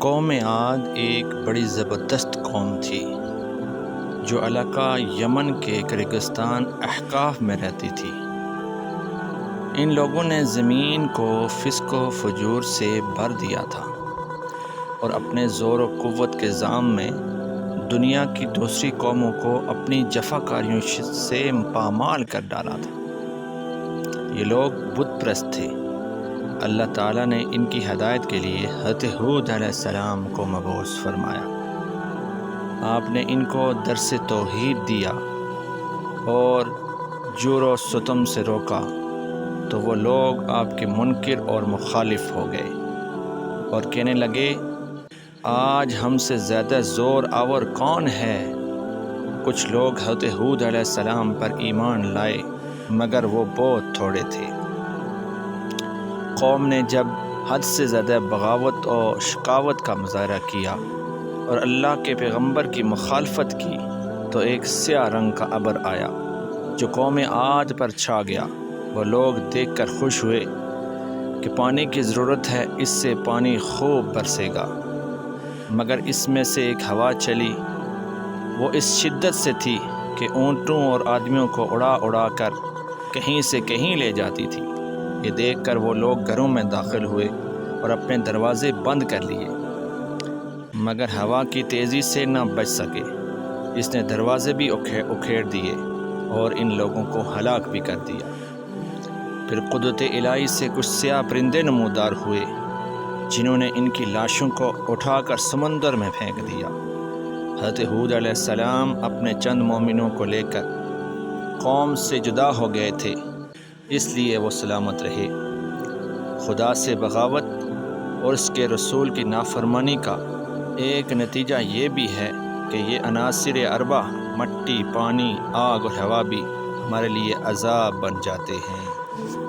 قوم عاد ایک بڑی زبردست قوم تھی جو علاقہ یمن کے ایک ریگستان احقاف میں رہتی تھی۔ ان لوگوں نے زمین کو فسق و فجور سے بھر دیا تھا اور اپنے زور و قوت کے ذام میں دنیا کی دوسری قوموں کو اپنی جفاکاریوں سے پامال کر ڈالا تھا۔ یہ لوگ بت پرست تھے۔ اللہ تعالیٰ نے ان کی ہدایت کے لیے حضرت ہود علیہ السلام کو مبعوث فرمایا۔ آپ نے ان کو درس توحید دیا اور جور و ستم سے روکا تو وہ لوگ آپ کے منکر اور مخالف ہو گئے اور کہنے لگے، آج ہم سے زیادہ زور آور کون ہے؟ کچھ لوگ حضرت ہود علیہ السلام پر ایمان لائے مگر وہ بہت تھوڑے تھے۔ قوم نے جب حد سے زیادہ بغاوت اور شقاوت کا مظاہرہ کیا اور اللہ کے پیغمبر کی مخالفت کی تو ایک سیاہ رنگ کا ابر آیا جو قوم عاد پر چھا گیا۔ وہ لوگ دیکھ کر خوش ہوئے کہ پانی کی ضرورت ہے، اس سے پانی خوب برسے گا، مگر اس میں سے ایک ہوا چلی، وہ اس شدت سے تھی کہ اونٹوں اور آدمیوں کو اڑا اڑا کر کہیں سے کہیں لے جاتی تھی۔ یہ دیکھ کر وہ لوگ گھروں میں داخل ہوئے اور اپنے دروازے بند کر لیے، مگر ہوا کی تیزی سے نہ بچ سکے۔ اس نے دروازے بھی اکھیڑ دیے اور ان لوگوں کو ہلاک بھی کر دیا۔ پھر قدرت الہی سے کچھ سیاہ پرندے نمودار ہوئے جنہوں نے ان کی لاشوں کو اٹھا کر سمندر میں پھینک دیا۔ حضرت ہود علیہ السلام اپنے چند مومنوں کو لے کر قوم سے جدا ہو گئے تھے، اس لیے وہ سلامت رہے۔ خدا سے بغاوت اور اس کے رسول کی نافرمانی کا ایک نتیجہ یہ بھی ہے کہ یہ عناصر اربع مٹی، پانی، آگ اور ہوا بھی ہمارے لیے عذاب بن جاتے ہیں۔